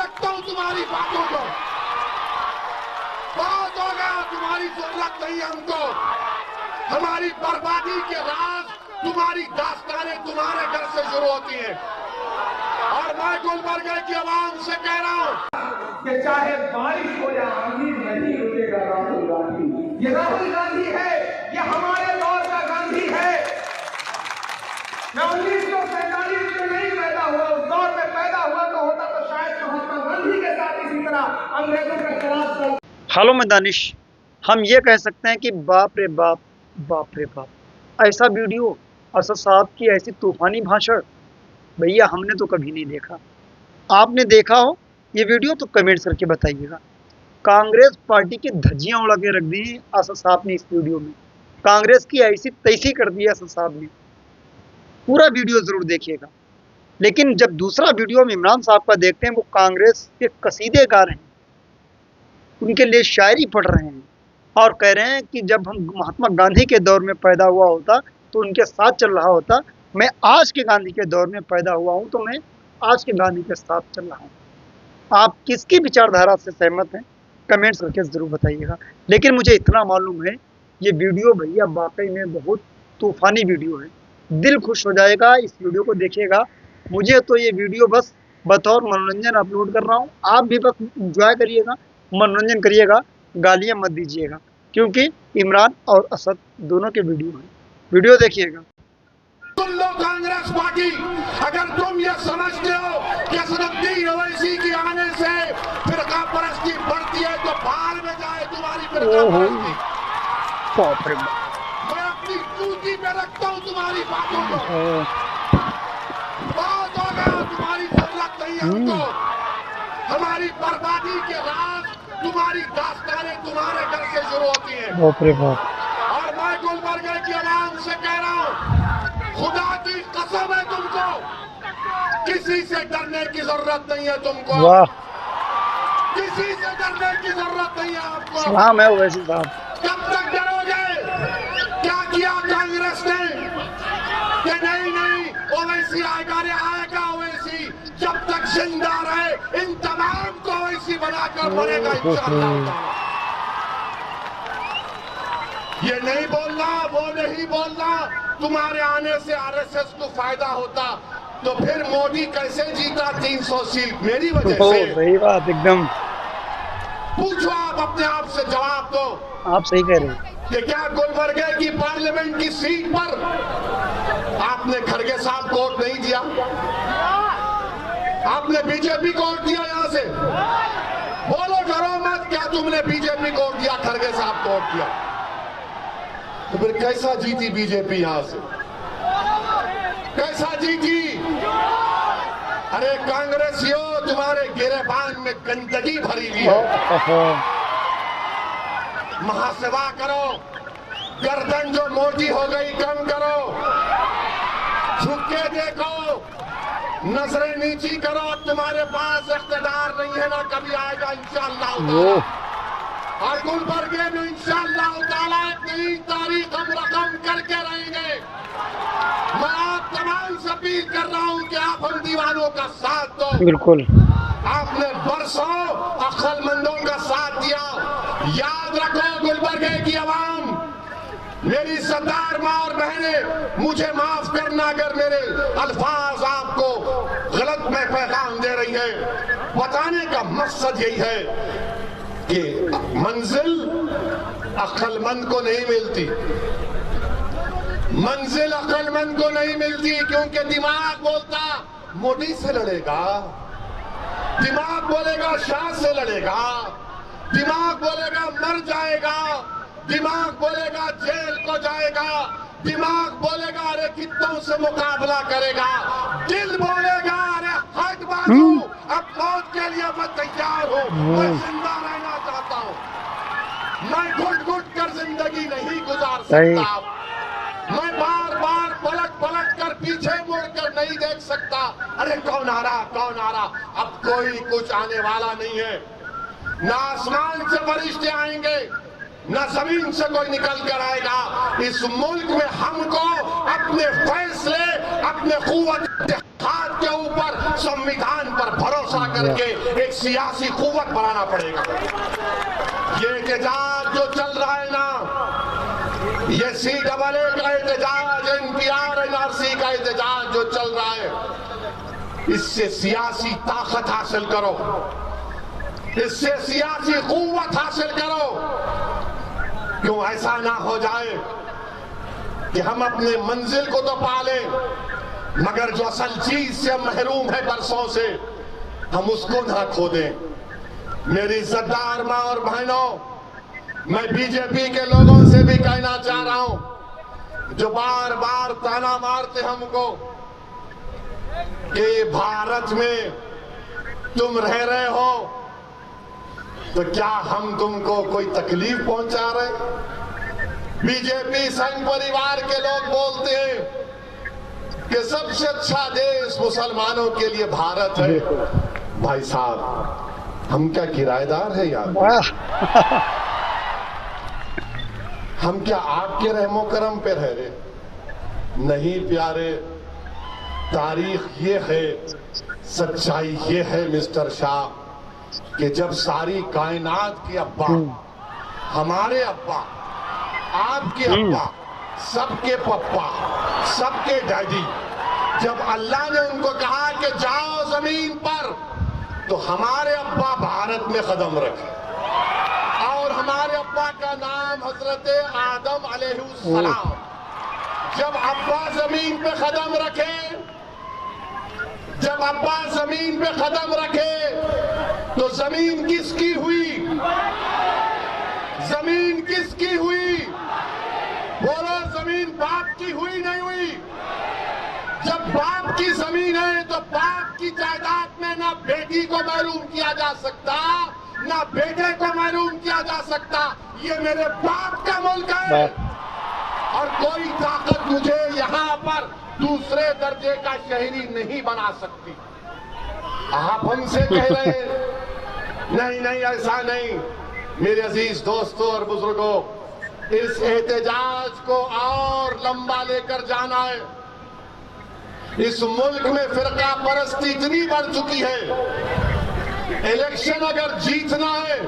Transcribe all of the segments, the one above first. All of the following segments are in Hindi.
रखता हूँ तुम्हारी बातों को। बहुत हो गया, तुम्हारी जरूरत नहीं है हमको। हमारी बर्बादी के राज, तुम्हारी दास्तानें तुम्हारे घर से शुरू होती हैं। और मैं गुलबर्गा की आवाम से कह रहा हूँ कि चाहे बारिश हो या आंधी नहीं रुकेगा राहुल गांधी। ये राहुल गांधी है, ये हमारे दौर का गांधी है। मैं 1947 में नहीं पैदा हुआ, उस दौर में पैदा हुआ तो होता तो शायद महात्मा गांधी के साथ इसी तरह अंग्रेजों के खिलाफ। हेलो मैं दानिश, हम ये कह सकते हैं कि बाप रे बाप, बाप रे बाप, ऐसा वीडियो, असद साहब की ऐसी तूफानी भाषण भैया हमने तो कभी नहीं देखा। आपने देखा हो ये वीडियो तो कमेंट्स करके बताइएगा। कांग्रेस पार्टी की धज्जियां उड़ा के रख दी असद साहब ने इस वीडियो में। कांग्रेस की ऐसी तैसी कर दी असद साहब ने। पूरा वीडियो जरूर देखिएगा। लेकिन जब दूसरा वीडियो हम इमरान साहब का देखते हैं, वो कांग्रेस के कसीदे गा रहे हैं, उनके लिए शायरी पढ़ रहे हैं और कह रहे हैं कि जब हम महात्मा गांधी के दौर में पैदा हुआ होता तो उनके साथ चल रहा होता। मैं आज के गांधी के दौर में पैदा हुआ हूं तो मैं आज के गांधी के साथ चल रहा हूं। आप किसकी विचारधारा से सहमत हैं कमेंट्स करके ज़रूर बताइएगा। लेकिन मुझे इतना मालूम है, ये वीडियो भैया वाकई में बहुत तूफानी वीडियो है। दिल खुश हो जाएगा इस वीडियो को देखिएगा। मुझे तो ये वीडियो बस बतौर मनोरंजन अपलोड कर रहा हूँ, आप भी बस इंजॉय करिएगा, मनोरंजन करिएगा, गालियां मत दीजिएगा, क्योंकि इमरान और असद दोनों के वीडियो हैं। वीडियो देखिएगा। सुन लो कांग्रेस पार्टी, अगर तुम ये समझते हो कि असदुद्दीन ओवैसी की आने से फिरका परस्ती बढ़ती है तो बाहर में जाए तुम्हारी फिरका परस्ती। बाप रे बाप, मैं अपनी जूती पे रखता हूँ तुम्हारी बातों को। बहुत हो गया, तुम्हारी जरूरत नहीं है हमको। हमारी बर्बादी के राज, तुम्हारी दास्तानें तुम्हारे घर से शुरू होती हैं। बाप रे बाप। और मैं गुलबर्गा की आवाम से कह रहा हूँ, खुदा की कसम है तुमको, किसी से डरने की जरूरत नहीं है तुमको। वाह, किसी से डरने की जरूरत नहीं है आपको। सलाम है ओवैसी साहब। कब तक डरोगे? क्या किया कांग्रेस ने कि नहीं नहीं ओवैसी आएगा, रे आएगा ओवैसी। जब तक जिंदा रहे इन तमाम को ओवैसी बनाकर मरेगा इंशाअल्लाह। ये नहीं बोलना, वो नहीं बोलना, तुम्हारे आने से आरएसएस को फायदा होता तो फिर मोदी कैसे जीता 300 सीट मेरी वजह से। सही बात, एकदम पूछो, आप अपने आप से जवाब दो। आप सही कह रहे हैं। कि क्या गुलबर्गा की पार्लियामेंट की सीट पर आपने खड़गे साहब को वोट नहीं दिया? आपने बीजेपी को वोट दिया? यहां से बोलो, डरो मत। क्या तुमने बीजेपी को वोट दिया, खड़गे साहब को वोट दिया? तो फिर कैसा जीती बीजेपी? यहां से कैसा जीती? अरे कांग्रेसियों, तुम्हारे गिरेबान में गंदगी भरी हुई है। महासेवा करो, गर्दन जो मोटी हो गई कम करो, झुक के देखो, नजरें नीची करो। तुम्हारे पास इख्तियार नहीं है ना, कभी आएगा इंशाअल्लाह। और गुलबर्गे में इंशाअल्लाह ताला 3 तारीख हम रकम करके रहेंगे। मैं आप तमाम से अपील कर रहा हूं कि आप हम दीवानों का साथ दो। बिल्कुल, आपने बरसों अक्लमंदों का साथ दिया। याद रखो गुलबर्गे की आवाम, मेरी सरदार माँ और बहने, मुझे माफ करना अगर मेरे अल्फाज आपको गलत में पैगाम दे रही है। बताने का मकसद यही है कि मंजिल अक्लमंद को नहीं मिलती, मंजिल अक्लमंद को नहीं मिलती, क्योंकि दिमाग बोलता मोदी से लड़ेगा, दिमाग बोलेगा शाह से लड़ेगा, दिमाग बोलेगा मर जाएगा, दिमाग बोलेगा जेल को जाएगा, दिमाग बोलेगा अरे कितनों से मुकाबला करेगा, दिल बोलेगा अरे हट बाजू, अब मौत के लिए मैं तैयार हूँ, मैं जिंदा रहना चाहता हूँ, मैं घुट घुट कर जिंदगी नहीं गुजार सकता, मैं बार बार पलट पलट कर पीछे मुड़कर नहीं देख सकता। अरे कौन आ रहा, कौन आ रहा? अब कोई कुछ आने वाला नहीं है। ना आसमान से फरिश्ते आएंगे, ना जमीन से कोई निकल कर आएगा। इस मुल्क में हमको अपने फैसले, अपने कुव्वत खाद के ऊपर संविधान पर भरोसा करके एक सियासी कुव्वत बनाना पड़ेगा। ये एहतजाज जो चल रहा है ना, ये CAA का एहतजाज, NPR NRC का एहतजाज जो चल रहा है, इससे सियासी ताकत हासिल करो, इससे सियासी कुव्वत हासिल करो। क्यों ऐसा ना हो जाए कि हम अपने मंजिल को तो पा लें, मगर जो असल चीज से महरूम है बरसों से, हम उसको ना खो दें। मेरी इज्जतदार मां और बहनों, मैं बीजेपी के लोगों से भी कहना चाह रहा हूं, जो बार बार ताना मारते हमको कि भारत में तुम रह रहे हो, तो क्या हम तुमको कोई तकलीफ पहुंचा रहे? बीजेपी संघ परिवार के लोग बोलते हैं कि सबसे अच्छा देश मुसलमानों के लिए भारत है। भाई साहब, हम क्या किराएदार है यार? हम क्या आपके रहमो करम पे रह रहे? नहीं प्यारे, तारीख ये है, सच्चाई ये है मिस्टर शाह, कि जब सारी कायनात के अब्बा, हमारे अब्बा, आपके अब्बा, सबके पप्पा, सबके डैडी, जब अल्लाह ने उनको कहा कि जाओ जमीन पर, तो हमारे अब्बा भारत में कदम रखे। और हमारे अब्बा का नाम हजरत आदम अलैहिस्सलाम। जब अब्बा जमीन पे कदम रखे, जब अब्बा जमीन पे कदम रखे, तो जमीन किसकी हुई? जमीन किसकी हुई? बोलो, जमीन बाप की हुई नहीं हुई? जब बाप की जमीन है तो बाप की जायदाद में ना बेटी को महरूम किया जा सकता, ना बेटे को महरूम किया जा सकता। ये मेरे बाप का मुल्क है, और कोई ताकत मुझे यहाँ पर दूसरे दर्जे का शहरी नहीं बना सकती। आप हमसे कह रहे हैं नहीं नहीं, ऐसा नहीं। मेरे अजीज दोस्तों और बुजुर्गों, इस एहतजाज को और लंबा लेकर जाना है। इस मुल्क में फिरका परस्ती इतनी बढ़ चुकी है, इलेक्शन अगर जीतना है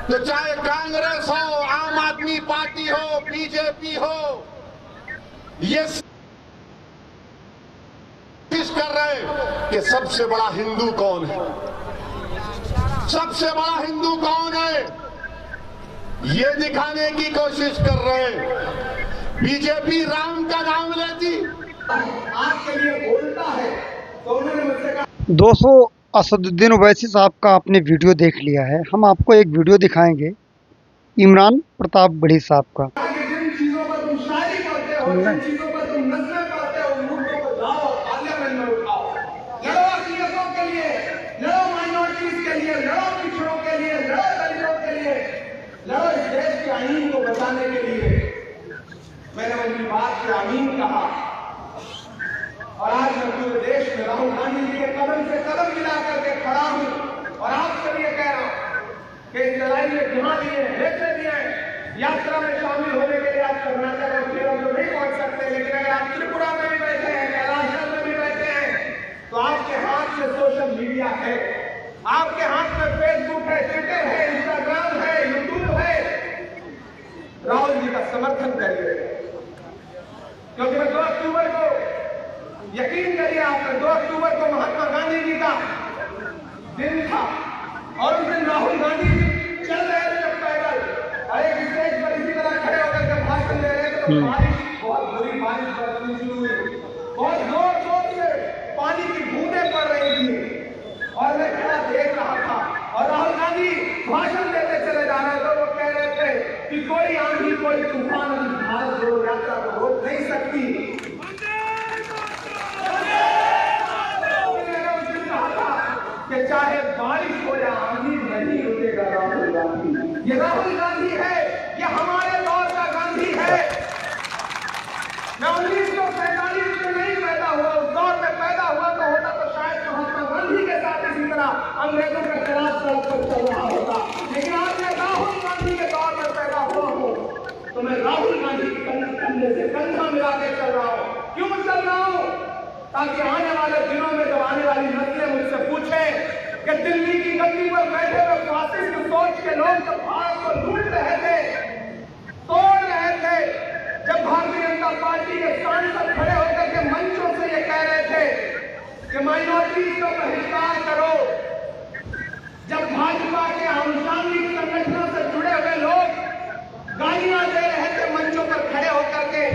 तो चाहे कांग्रेस हो, आम आदमी पार्टी हो, बीजेपी हो, ये कोशिश कर रहे हैं कि सबसे बड़ा हिंदू कौन है, सबसे बड़ा हिंदू कौन है, ये दिखाने की कोशिश कर रहे हैं। बीजेपी राम का नाम लेती, आपके लिए बोलता है, तो उन्होंने मुझसे कहा। दोस्तों, असदुद्दीन ओवैसी साहब का आपने वीडियो देख लिया है। हम आपको एक वीडियो दिखाएंगे इमरान प्रताप बड़ी साहब का। जिन चीजों पर तुम शायरी करते हो, जिन चीजों पर तुम नस्लें करते हो, उन मुद्दों को लाओ, पार्लियामेंट में उठाओ, लड़ो अक़लियतों के लिए, लड़ो माइनॉरिटीज के लिए, लड़ो पिछड़ों के लिए, लड़ो दलितों के लिए, लड़ो इस देश के आईन को बचाने के लिए। मैंने उनकी बात से आमीन कहा, और आज मैं पूरे देश में राहुल गांधी जी के कदम से कदम मिला करके खड़ा हूं, और आपसे ये कह रहा हूं कि इस लड़ाई में जहां दिए, लेते दिए, यात्रा में शामिल होने के लिए आज कर्नाटक और केरल में नहीं पहुंच सकते, लेकिन अगर आप त्रिपुरा में भी बैठे हैं, कैलाश में भी बैठे हैं, तो आपके हाथ में सोशल मीडिया है, आपके हाथ में फेसबुक है, ट्विटर है, इंस्टाग्राम है, यूट्यूब है। राहुल जी का समर्थन करिए, क्योंकि मैं 2 अक्टूबर को, यकीन करिए आपने, 2 अक्टूबर को महात्मा गांधी जी का दिन था, और उस दिन राहुल गांधी जी चल रहे थे पैदल, और एक स्टेज पर इसी तरह खड़े होकर के भाषण दे रहे थे, तो बारिश, बहुत बुरी बारिश बरसनी शुरू हुई, बहुत जोर जोर से पानी की बूंदें पड़ रही थी, और मैं खड़ा देख रहा था, और राहुल गांधी भाषण देते चले जा रहे थे। वो कह रहे थे कि कोई आंधी, कोई तूफान भारत जोड़ो यात्रा को रोक नहीं सकती। कि चाहे बारिश हो या आंधी, नहीं रुकेगा राहुल गांधी। ये राहुल गांधी है, ये हमारे दौर का गांधी है। मैं 1947 में नहीं पैदा हुआ, उस दौर में पैदा हुआ तो होता तो शायद महात्मा गांधी के साथ इसी तरह अंग्रेजों के खिलाफ सड़क पर चल रहा होता, लेकिन आज मैं राहुल गांधी के दौर में पैदा हुआ हूँ, तो मैं राहुल गांधी के कंधे से कंधा मिला के चल रहा हूँ। क्यों चल रहा हूँ? ताकि आने वाले कि दिल्ली की गद्दी पर बैठे हुए फासिस्ट सोच के लोग जब भारत को लूट रहे थे, तोड़ रहे थे, जब भारतीय जनता पार्टी के सांसद खड़े होकर के मंचों से ये कह रहे थे कि माइनॉरिटीज को बहिष्कार करो, जब भाजपा के अनुसांगिक संगठनों से जुड़े हुए लोग गालियां दे रहे थे मंचों पर खड़े होकर के,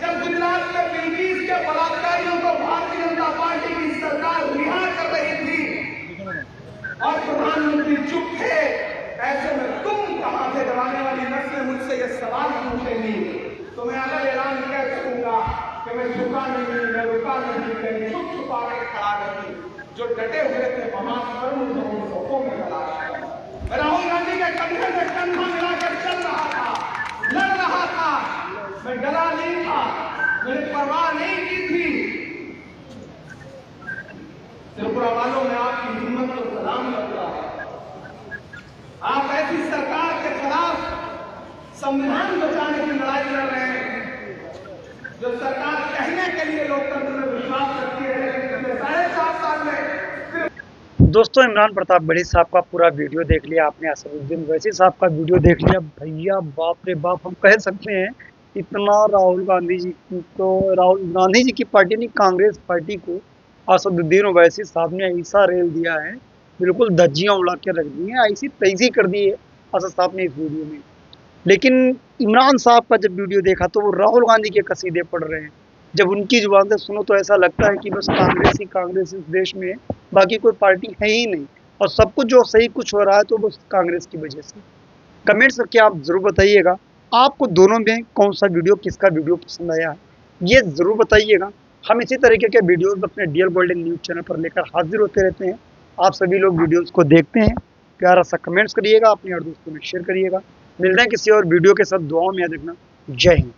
जब गुजरात में बिल्किस के बलात्कारियों को भारतीय जनता पार्टी की सरकार रिहा कर रही थी और प्रधानमंत्री चुप थे, ऐसे में तुम कहां थे? डराने वाली नस्लें मुझसे ये सवाल पूछेंगी तो मैं अलग ऐलान कर सकूंगा कि मैं झुका नहीं, मैं रुका नहीं, मैं छुप छुपा के खड़ा नहीं। जो डटे हुए थे वहां पर लोगों में तलाश। राहुल गांधी के कंधे से कंधा मिलाकर चल रहा था, लड़ रहा था, मैं डरा नहीं था, मैंने परवाह नहीं की थी। त्रिपुरा वालों में आपकी हिम्मत को सलाम करता है। आप ऐसी सरकार के खिलाफ संविधान बचाने की लड़ाई लड़ रहे हैं जो सरकार कहने के लिए लोकतंत्र में विश्वास रखती है, लेकिन पिछले 4.5 साल में। दोस्तों, इमरान प्रताप बड़ी साहब का पूरा वीडियो देख लिया आपने, असदुद्दीन ओवैसी साहब का वीडियो देख लिया। भैया बाप रे बाप, हम कह सकते हैं इतना राहुल गांधी जी की पार्टी नहीं, कांग्रेस पार्टी को असदुद्दीन ओवैसी साहब ने ऐसा रेल दिया है, बिल्कुल धज्जियां उड़ा के रख दी है, ऐसी तेजी कर दी है असद साहब ने इस वीडियो में। लेकिन इमरान साहब का जब वीडियो देखा तो वो राहुल गांधी के कसीदे पढ़ रहे हैं। जब उनकी जुबान से सुनो तो ऐसा लगता है कि बस कांग्रेस इस देश में, बाकी कोई पार्टी है ही नहीं, और सब कुछ जो सही कुछ हो रहा है तो बस कांग्रेस की वजह से। कमेंट्स करके आप जरूर बताइएगा आपको दोनों में कौन सा वीडियो, किसका वीडियो पसंद आया है, ये जरूर बताइएगा। हम इसी तरीके के वीडियोस अपने डीएल गोल्डन न्यूज चैनल पर लेकर हाजिर होते रहते हैं। आप सभी लोग वीडियोस को देखते हैं, प्यारा सा कमेंट्स करिएगा, अपने और दोस्तों में शेयर करिएगा। मिलते हैं किसी और वीडियो के साथ, दुआओं में याद रखना। जय हिंद।